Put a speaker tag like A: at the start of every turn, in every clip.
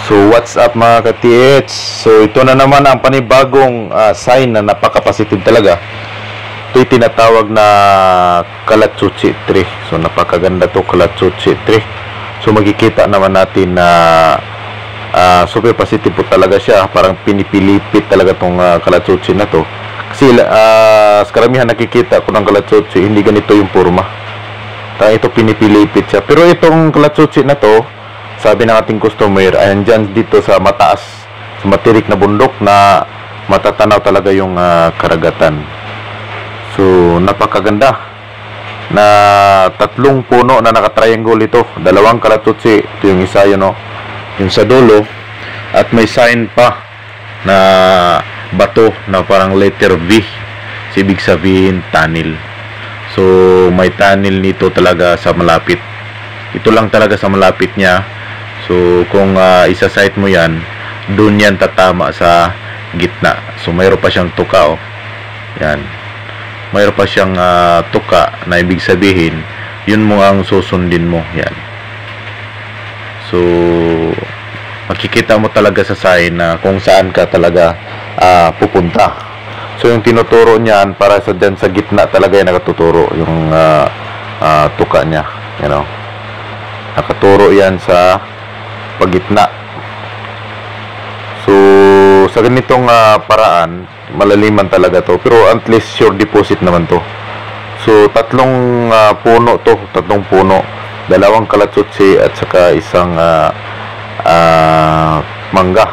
A: So what's up mga ka-TH? So ito na naman ang panibagong sign na napaka-positive talaga. Ito yung tinatawag na Kalatsuchi tree. So napakaganda to Kalatsuchi tree. So makikita naman natin na super positive po talaga siya. Parang pinipilipit talaga tong Kalatsuchi na to. Kasi sa karamihan nakikita ko ng Kalatsuchi, hindi ganito yung forma. Ito pinipilipit siya. Pero itong Kalatsuchi na to, sabi ng ating customer, ayan dyan dito sa mataas, sa matirik na bundok na matatanaw talaga yung karagatan. So napakaganda na tatlong puno na nakatriangle ito, dalawang Kalatsuchi. Ito yung isa, yun, yung sa dulo, at may sign pa na bato na parang letter V. So, ibig sabihin tunnel. So may tunnel nito talaga sa malapit. Ito lang talaga sa malapit niya. So kung isa-sight mo yan, doon yan tatama sa gitna. So mayroon pa siyang tuka, yan, mayroon pa siyang tuka na ibig sabihin yun mo ang susundin mo. Yan. So makikita mo talaga sa sign na kung saan ka talaga pupunta. So yung tinuturo niyan para sa dyan sa gitna talaga yan nakatuturo yung tuka niya, nakaturo yan sa pagitna. So sa ganitong paraan, malaliman talaga to, pero at least sure deposit naman to. So tatlong puno to, tatlong puno, dalawang Kalatsuchi at saka isang mangga,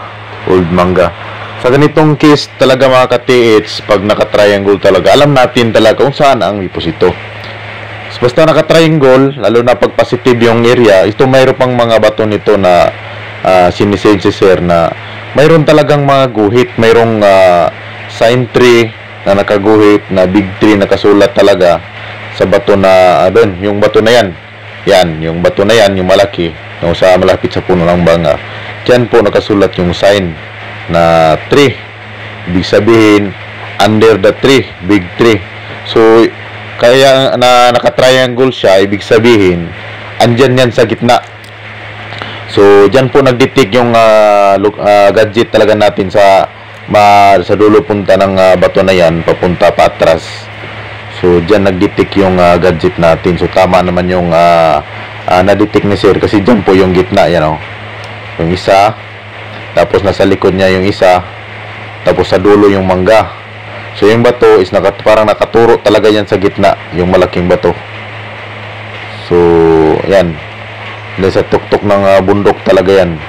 A: old mangga. Sa ganitong case talaga mga ka-TH, pag naka-triangle talaga, alam natin talaga kung saan ang deposito. Basta naka-triangle, lalo na pag positive yung area, ito mayroon pang mga bato nito na sinisave si sir na mayroon talagang mga guhit, mayroong sign tree na nakaguhit, na big tree nakasulat talaga sa bato na doon, yung bato na yan, yung bato na yan, yung malaki, yung sa malapit sa puno ng banga, dyan po nakasulat yung sign na tree. Ibig sabihin, under the tree, big tree. So kaya na naka-triangle siya, ibig sabihin andyan yan sa gitna. So dyan po nagdetect yung gadget talaga natin sa dulo punta ng bato na yan, papunta pa atras. So dyan nagdetect yung gadget natin. So tama naman yung na-detect ni sir, kasi dyan po yung gitna, yung isa, tapos nasa likod niya yung isa, tapos sa dulo yung mangga. So yung bato is parang nakaturo talaga yan sa gitna, yung malaking bato. So yan, sa tuktok ng bundok talaga yan.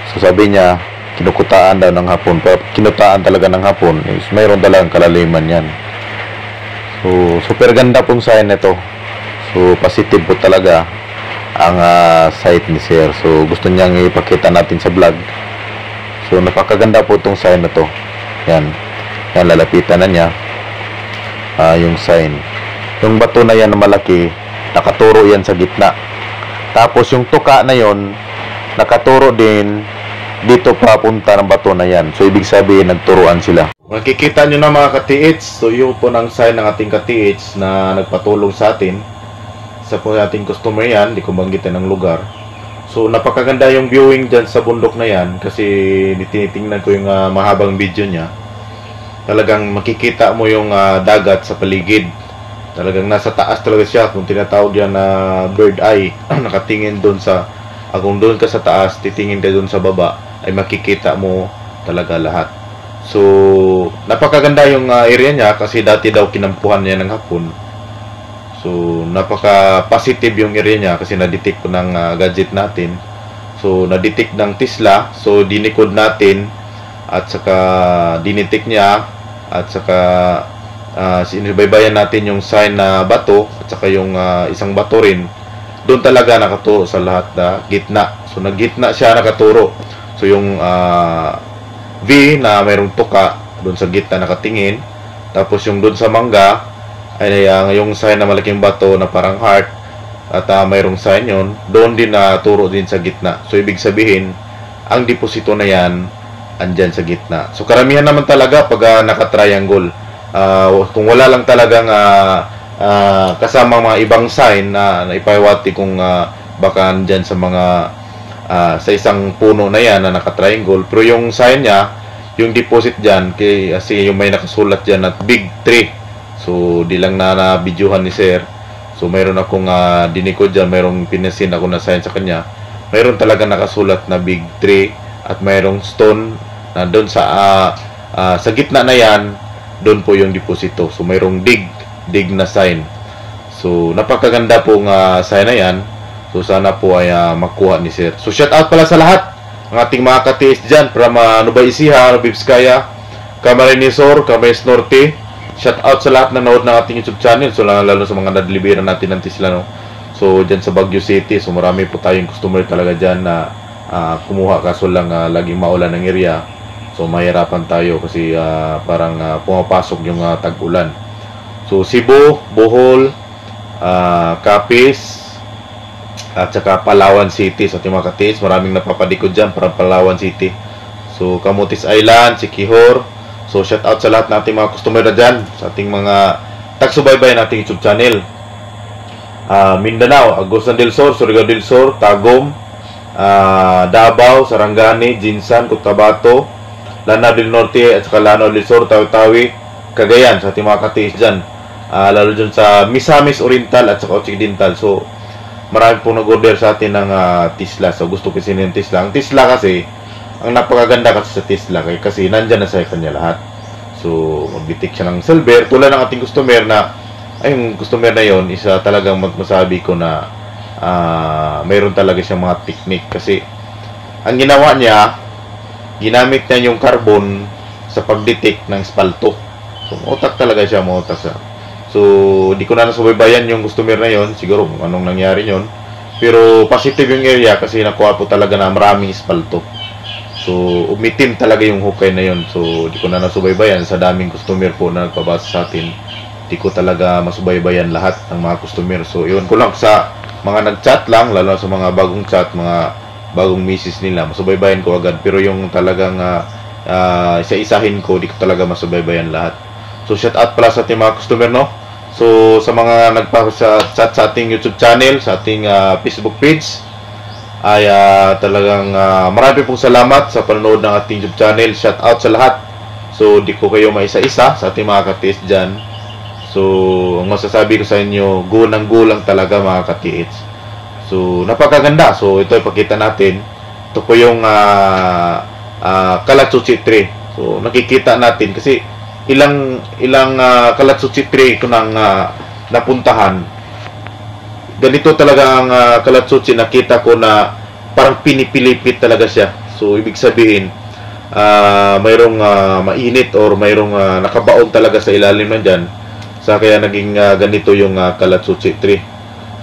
A: So sabi niya, kinukutaan daw ng hapon, pero kinutaan talaga ng hapon is mayroon talagang kalaliman yan. So super ganda pong sign nito. So positive po talaga ang site ni sir. So gusto niyang ipakita natin sa vlog. So napakaganda po itong sign na to. Yan, lalapitan na niya yung sign. Yung bato na yan na malaki, nakaturo yan sa gitna. Tapos yung tuka na yon, nakaturo din dito papunta ng bato na yan. So ibig sabihin nagturuan sila. Makikita nyo na mga ka-TH. So yun po ng sign ng ating ka-TH na nagpatulong sa atin. Sa po ating customer yan, di ko banggitin ng lugar. So napakaganda yung viewing dyan sa bundok na yan, kasi tinitingnan ko yung mahabang video niya. Talagang makikita mo yung dagat sa paligid. Talagang nasa taas talaga siya, kung tinatawag yan na bird eye. Nakatingin doon sa, kung doon ka sa taas, titingin ka doon sa baba, ay makikita mo talaga lahat. So napakaganda yung area niya, kasi dati daw kinampuhan niya ng hapon. So napaka-positive yung area niya, kasi na-detect ko ng gadget natin. So na-detect ng Tesla, so dinikod natin, at saka dinetect niya, at saka sinubaybayan natin yung sign na bato, at saka yung isang bato rin. Doon talaga nakaturo sa lahat na gitna. So nag-gitna siya nakaturo. So yung V na mayroong tuka doon sa gitna nakatingin. Tapos yung doon sa mangga ay yung sign na malaking bato na parang heart, at mayroong sign yon, doon din turo din sa gitna. So ibig sabihin ang deposito na yan andyan sa gitna. So karamihan naman talaga pag naka-triangle, kung wala lang talagang kasamang mga ibang sign na ipahiwati kung baka andyan sa mga sa isang puno na yan na naka-triangle. Pero yung sign niya, yung deposit dyan, kasi yung may nakasulat dyan at big tree. So, di lang na videohan ni sir. So, mayroon akong dinikod dyan, mayroong pinasin ako na sign sa kanya. Mayroon talaga nakasulat na big tree at mayroong stone na doon sa gitna na yan, doon po yung deposito. So, mayroong dig na sign. So, napakaganda pong sign na yan. So, sana po ay makuha ni sir. So, shout out pala sa lahat ng ating mga katiis dyan from Nueva Ecija, Nueva Vizcaya, Camarines Sur, Camarines Norte. Shout out sa lahat na nanood ng ating YouTube channel. So, lalo sa mga na-deliveran natin ng Tesla, no? So, dyan sa Baguio City. So, marami po tayong customer talaga dyan na kumuha. Kaso lang laging maulan ng area. So, mahirapan tayo kasi parang pumapasok yung tag-ulan. So, Cebu, Bohol, Capiz, at saka Palawan City. Sa ating mga katiis, maraming napapadikod dyan para Palawan City. So, Camotes Island, Siquijor. So, shout out sa lahat ng ating mga customer na dyan, sa ating mga tagsubaybay ng ating YouTube channel. Mindanao, Agusan del Sur, Surigao del Sur, Tagum, Davao, Sarangani, Jinsan, Cotabato, Lanao del Norte, at saka Lanao del Sur, Tawi-Tawi, Cagayan, sa ating mga katiis dyan. Lalo dyan sa Misamis Oriental at saka Occidental. So, marami pong nag-order sa atin ng Tesla. So, gusto kasi ng Tesla. Ang Tesla kasi, ang napakaganda kasi sa Tesla kasi nandyan na sa kanya lahat. So, magbitik siya ng silver. Tulad ng ating customer na, yung customer na yon, isa talagang masabi ko na mayroon talaga siyang mga technique. Kasi, ang ginawa niya, ginamit niya yung carbon sa pagditik ng espalto. So, utak talaga siya, mautak siya. So, di ko na nasubaybayan yung customer na yon, siguro kung anong nangyari yon. Pero positive yung area kasi nakuha po talaga na maraming espalto. So, umitim talaga yung hukay na yon. So, di ko na nasubaybayan sa daming customer po na nagpabasa sa atin. Di ko talaga masubaybayan lahat ng mga customer. So, yun ko lang sa mga nag-chat lang, lalo sa mga bagong chat, mga bagong misis nila, masubaybayan ko agad. Pero yung talagang isa-isahin ko, di ko talaga masubaybayan lahat. So, shout out pala sa ating mga customer, no? So, sa mga nagpa-chat sa ating YouTube channel, sa ating Facebook page, ay talagang marami pong salamat sa panonood ng ating YouTube channel. Shout out sa lahat. So, di ko kayo maisa-isa sa ating mga katiis dyan. So, ang masasabi ko sa inyo, go lang talaga mga katiis. So, napakaganda. So, ito ipakita natin. Ito po yung Kalatsuchi tree. So, nakikita natin kasi ilang Kalatsuchi tree ko nang napuntahan. Ganito talaga ang Kalatsuchi, nakita ko na parang pinipilipit talaga siya. So, ibig sabihin, mayroong mainit or mayroong nakabaon talaga sa ilalim na dyan. Sa kaya naging ganito yung Kalatsuchi tree.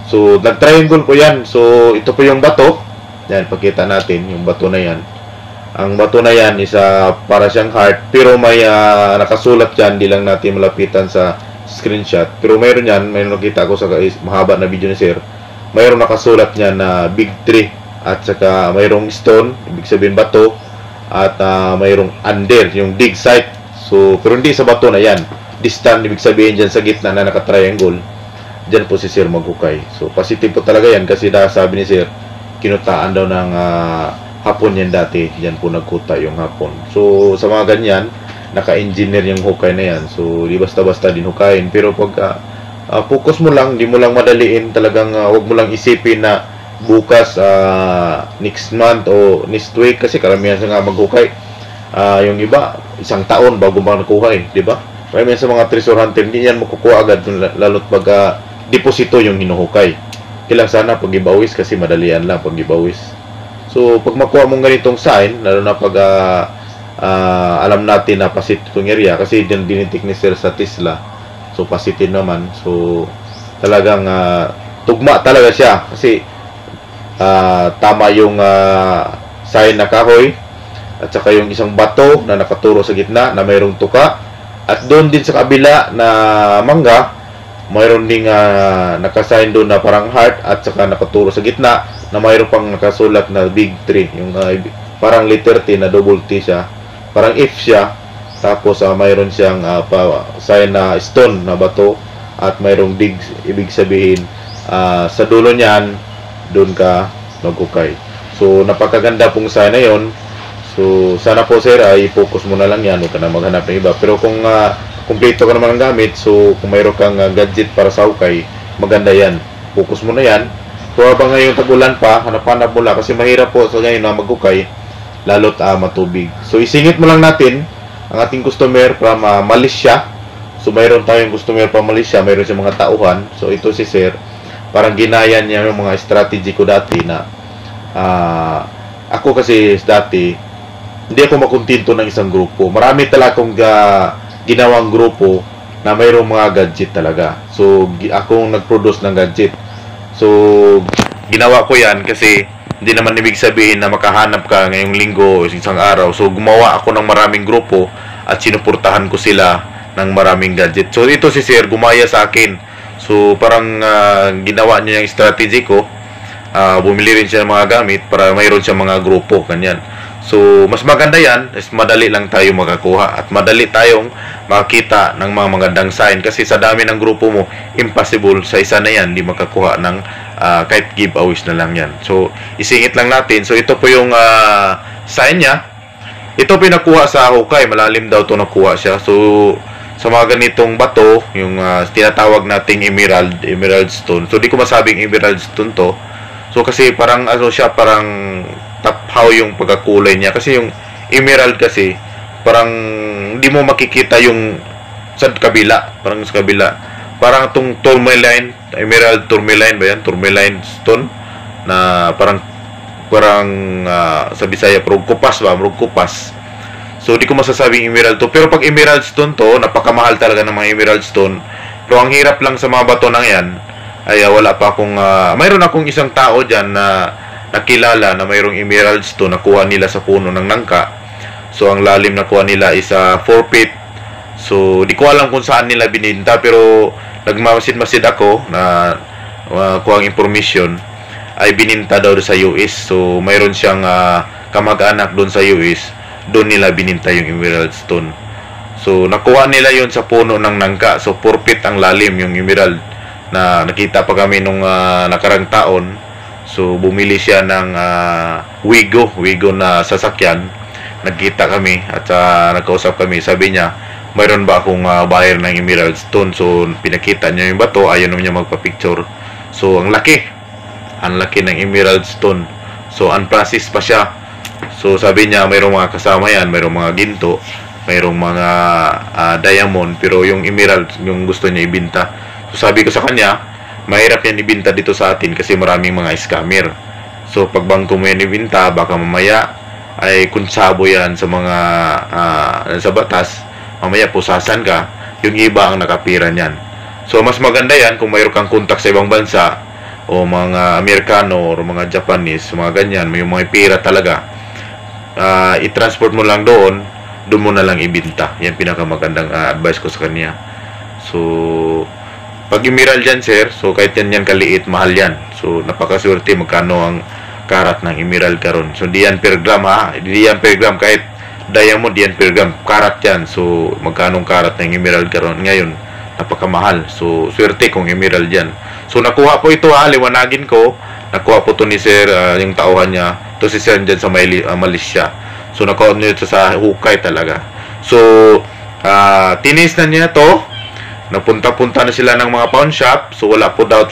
A: So, nag-triangle po yan. So, ito po yung bato. Yan, pakita natin yung bato na yan. Ang bato na yan is para siyang heart, pero may nakasulat dyan, di lang natin malapitan sa screenshot. Pero mayroon yan, mayroon nakita ko sa mahaba na video ni sir, mayroon nakasulat niya na big tree, at saka mayroong stone, ibig sabihin bato, at mayroong under, yung dig site. So, pero hindi sa bato na yan, distant, ibig sabihin dyan sa gitna na naka-triangle, dyan po si sir maghukay. So, positive po talaga yan kasi sabi ni sir, kinutaan daw ng hapon yan dati, yan po nagkuta yung hapon. So, sa mga ganyan, naka-engineer yung hukay na yan. So, di basta-basta din hukayin. Pero pag focus mo lang, di mo lang madaliin, talagang wag mo lang isipin na bukas, next month o next week, kasi karamihan sa nga maghukay. Yung iba, isang taon bago ba nakuha di ba? Karamihan sa mga treasure hunter, hindi yan makukuha agad, lalo't pag deposito yung hinuhukay. Kailang sana pag ibawis kasi madalian lang pag ibawis. So, pag makuha mong ganitong sign, lalo na pag alam natin na positive itong area, kasi dinitik ni sir sa Tesla. So, positive naman. So, talagang tugma talaga siya. Kasi, tama yung sign na kahoy, at saka yung isang bato na nakaturo sa gitna na mayroong tuka. At doon din sa kabila na mangga, mayroon ding nakasign doon na parang heart, at saka nakaturo sa gitna na mayroon pang nakasulat na big tree, yung parang letter T na double T siya, parang F siya, tapos mayroon siyang sign na stone na bato, at mayroong dig, ibig sabihin sa dulo niyan doon ka maghukay. So, napakaganda pong sana yon. So, sana po sir, ay focus mo na lang yan. Huwag ka na maghanap ng iba. Pero kung kumpleto ka naman ng gamit, so kung mayroon kang gadget para sa hukay, maganda yan. Focus mo na yan. So, habang ngayon tag-ulan pa, hanap-hanap mo lang. Kasi mahirap po sa ngayon na maghukay, lalo't matubig. So, isingit mo lang natin ang ating customer from Malaysia. So, mayroon tayong customer from Malaysia. Mayroon siyang mga tauhan. So, ito si sir. Parang ginaya niya yung mga strategy ko dati na ako kasi dati hindi ako makontento ng isang grupo. Marami talaga akong ginawang grupo na mayroong mga gadget talaga. So, akong nag-produce ng gadget. So, ginawa ko yan kasi hindi naman ibig sabihin na makahanap ka ngayong linggo o isang araw. So, gumawa ako ng maraming grupo at sinuportahan ko sila ng maraming gadget. So, ito si sir, gumaya sa akin. So, parang ginawa niya yung strategy ko. Bumili rin siya ng mga gamit para mayroon siya mga grupo, kanyan. So, mas maganda yan, is madali lang tayo makakuha at madali tayong makakita ng mga magandang sign kasi sa dami ng grupo mo, impossible sa isa na yan, hindi makakuha ng kahit giveaways na lang yan. So, isingit lang natin. So, ito po yung sign niya. Ito pinakuha sa hukay, malalim daw to nakuha siya. So, sa mga ganitong bato, yung tinatawag nating emerald stone. So, di ko masabing emerald stone to. So, kasi parang ano siya, parang taphaw yung pagkakulay niya kasi yung emerald kasi parang hindi mo makikita yung sa kabila, parang sa kabila parang tong tourmaline, emerald tourmaline ba yan, tourmaline stone na parang sa Bisaya prog kupas ba, prog kupas. So di ko masasabing emerald to, pero pag emerald stone to, napakamahal talaga ng mga emerald stone. Pero ang hirap lang sa mga bato nang yan ay wala pa akong mayroon akong isang tao diyan na nakilala na mayroong emerald stone nakuha nila sa puno ng nangka. So, ang lalim na kuha nila is 4 feet. So, di ko alam kung saan nila bininta pero nagmamasid-masid ako na kuha ang information ay bininta daw sa US. So, mayroon siyang kamag-anak doon sa US. Doon nila bininta yung emerald stone. So, nakuha nila yon sa puno ng nangka. So, 4 feet ang lalim yung emerald na nakita pa kami nung nakarang taon. So, bumili siya ng Wigo na sasakyan. Nagkita kami at nagkausap kami. Sabi niya, mayroon ba akong buyer ng emerald stone? So, pinakita niya yung bato. Ayaw naman niya magpa-picture. So, ang laki. Ang laki ng emerald stone. So, unprocessed pa siya. So, sabi niya, mayroong mga kasama yan. Mayroong mga ginto. Mayroong mga diamond. Pero yung emerald, yung gusto niya ibinta. So, sabi ko sa kanya, mahirap yan ibinta dito sa atin kasi maraming mga scammer. So, pag bangko mo yan ibinta, baka mamaya ay kunsabo yan sa mga sa batas. Mamaya pusasan ka, yung iba ang nakapira niyan. So, mas maganda yan kung mayroon kang kontak sa ibang bansa o mga Amerikano o mga Japanese, mga ganyan, may mga pira talaga. I-transport mo lang doon mo na lang ibinta. Yan pinakamagandang advice ko sa kanya. So, pag emerald yan, sir, so kahit yan kaliit, mahal yan. So, napakaswerte magkano ang karat ng emerald karon. So, di yan per gram ha. Di yan per gram. Kahit diamond, di yan per gram. Karat yan. So, magkano ang karat ng emerald karon. Ngayon, napakamahal. So, swerte kung emerald yan. So, nakuha po ito ha. Liwanagin ko. Nakuha po to ni sir, yung tauhan niya. Ito si sir dyan sa Malaysia. So, nakuha niya ito sa hukay talaga. So, tinis na niya to. Napunta-punta na sila ng mga pawn shop. So wala pa daw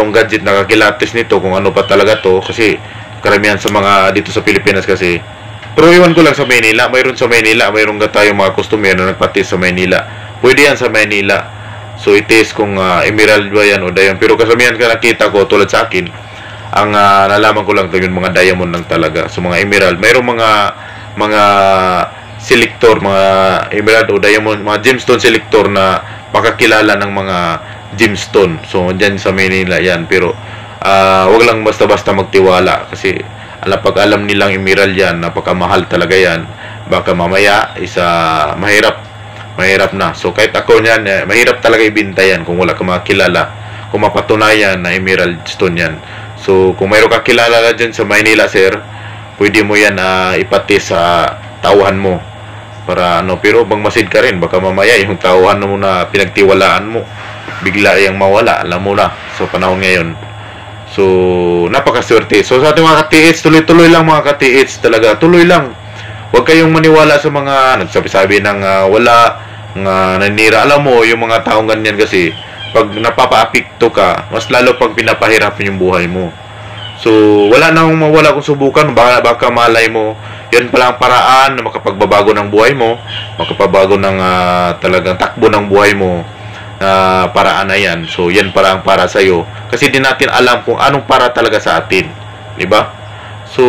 A: ang gadget na kakilates nito kung ano pa talaga to kasi karamihan sa mga dito sa Pilipinas kasi. Pero iwan ko lang sa Manila, mayroon sa Manila, mayroon ga tayong mga customer na nagpatis sa Manila. Pwede yan sa Manila. So i-test kung emerald ba yan o diamond. Pero kasamihan ka nakita ko tulad sa akin, ang nalaman ko lang ito yung mga diamond lang talaga. So mga emerald, mayroong mga selector, mga emerald o diamond, mga gemstone selector na makakilala ng mga gemstone. So, dyan sa Manila yan. Pero, wag lang basta-basta magtiwala kasi pag alam nilang emerald yan, napakamahal talaga yan. Baka mamaya, mahirap na. So, kahit ako yan, mahirap talaga ibinta yan kung wala ka makakilala. Kung mapatunayan na emerald stone yan. So, kung mayroon ka kilala dyan sa Manila, sir, pwede mo yan ipati sa tauhan mo. Para pero bangmasid ka rin, baka mamaya yung tauhan mo na pinagtiwalaan mo bigla yung mawala, alam mo na sa panahon ngayon. So, napakaswerte. So, sa ating mga ka-TH, tuloy-tuloy lang mga ka-TH talaga. Tuloy lang. Huwag kayong maniwala sa mga nagsabi-sabi ng wala, nanira. Alam mo, yung mga taong ganyan kasi, pag napapa-apekto ka, mas lalo pag pinapahirapan yung buhay mo. So, wala nang mawala kung subukan. Baka malay mo, yan pala ang paraan na makapagbabago ng buhay mo, makapagbabago ng talagang takbo ng buhay mo. Paraan na yan. So, yan para ang para sa'yo. Kasi di natin alam kung anong para talaga sa atin. Diba? So,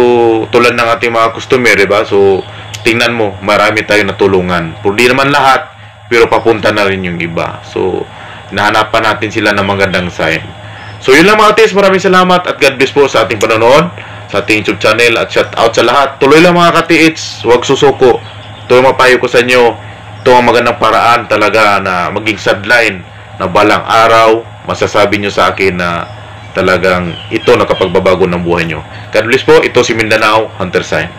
A: tulad ng ating mga customer, diba? So, tingnan mo, marami tayong natulungan. Pero di naman lahat, pero papunta na rin yung iba. So, nahanapan natin sila ng magandang sign. So, yun lang mga tis. Maraming salamat at God bless po sa ating panonood, sa ating YouTube channel, at shout out sa lahat. Tuloy lang mga ka-TH. Huwag susuko. Ito yung mapayo ko sa inyo. Ito ang magandang paraan talaga na maging sideline na balang araw masasabi nyo sa akin na talagang ito nakapagbabago ng buhay nyo. God bless po. Ito si Mindanao Hunter Sign.